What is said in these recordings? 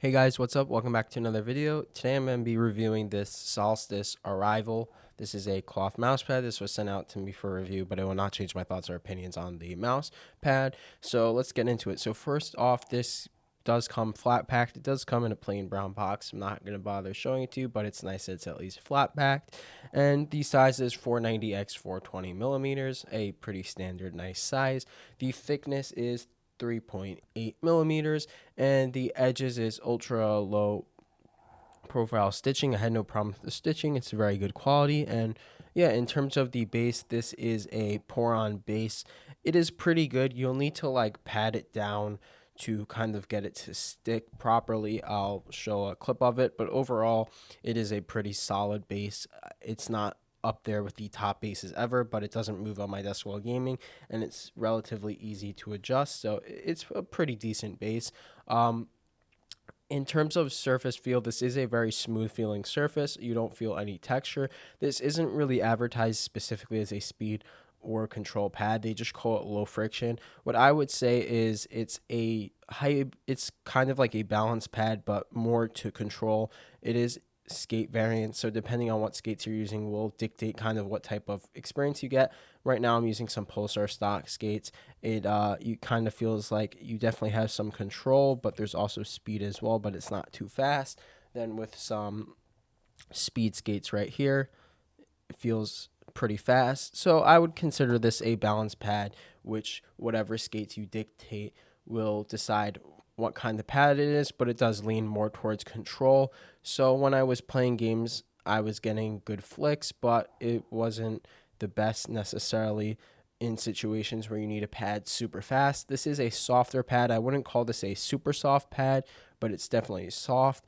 Hey guys, what's up? Welcome back to another video. Today I'm going to be reviewing this Solstice Arrival. This is a cloth mouse pad. This was sent out to me for review, but it will not change my thoughts or opinions on the mouse pad. So let's get into it. So first off, this does come flat packed. It does come in a plain brown box. I'm not going to bother showing it to you, but it's nice that it's at least flat packed. And the size is 490 x 420 millimeters, a pretty standard nice size. The thickness is 3.8 millimeters, and the edges is ultra low profile stitching. I had no problem with the stitching. It's very good quality. And yeah, in terms of the base, this is a pour-on base. It is pretty good. You'll need to like pat it down to kind of get it to stick properly. I'll show a clip of it, but overall it is a pretty solid base. It's not up there with the top bases ever, but it doesn't move on my desk while gaming, and it's relatively easy to adjust, so it's a pretty decent base. In terms of surface feel, this is a very smooth feeling surface. You don't feel any texture. This isn't really advertised specifically as a speed or control pad. They just call it low friction. What I would say is it's kind of like a balance pad, but more to control. It is skate variant, so depending on what skates you're using will dictate kind of what type of experience you get. Right now I'm using some Pulsar stock skates. It you kind of feels like you definitely have some control, but there's also speed as well, but it's not too fast. Then with some speed skates right here, it feels pretty fast. So I would consider this a balance pad, which whatever skates you dictate will decide what kind of pad it is, but it does lean more towards control. So when I was playing games, I was getting good flicks, but it wasn't the best necessarily in situations where you need a pad super fast. This is a softer pad. I wouldn't call this a super soft pad, but it's definitely soft.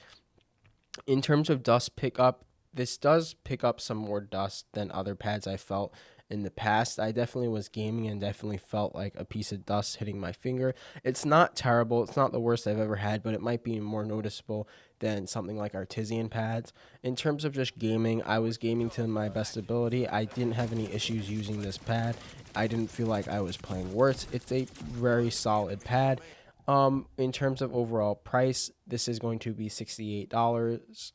In terms of dust pickup, this does pick up some more dust than other pads I felt in the past. I definitely was gaming and definitely felt like a piece of dust hitting my finger. It's not terrible. It's not the worst I've ever had, but it might be more noticeable than something like artisan pads. In terms of just gaming, I was gaming to my best ability. I didn't have any issues using this pad. I didn't feel like I was playing worse. It's a very solid pad. In terms of overall price, this is going to be $68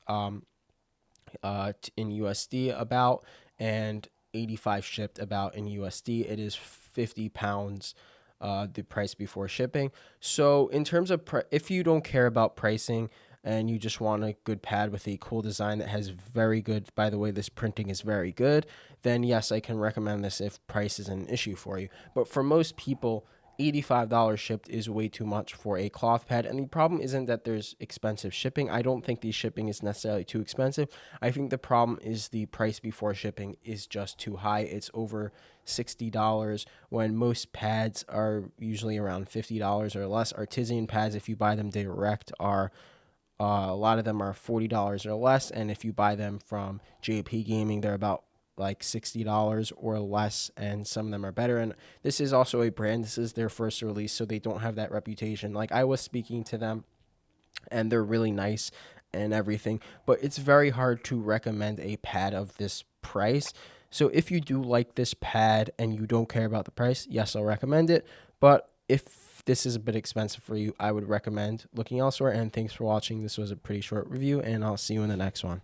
in USD about, and 85 shipped about in USD. It is 50 pounds the price before shipping. So in terms of if you don't care about pricing and you just want a good pad with a cool design that has very good, by the way, this printing is very good, then yes, I can recommend this if price is an issue for you. But for most people, $85 shipped is way too much for a cloth pad. And the problem isn't that there's expensive shipping. I don't think the shipping is necessarily too expensive. I think the problem is the price before shipping is just too high. It's over $60 when most pads are usually around $50 or less. Artisan pads, if you buy them direct, are a lot of them are $40 or less, and if you buy them from JP Gaming, they're about like $60 or less, and some of them are better. And this is also a brand. This is their first release, so they don't have that reputation. Like, I was speaking to them, and they're really nice and everything, but it's very hard to recommend a pad of this price. So if you do like this pad and you don't care about the price, yes, I'll recommend it. But if this is a bit expensive for you, I would recommend looking elsewhere. And thanks for watching. This was a pretty short review, and I'll see you in the next one.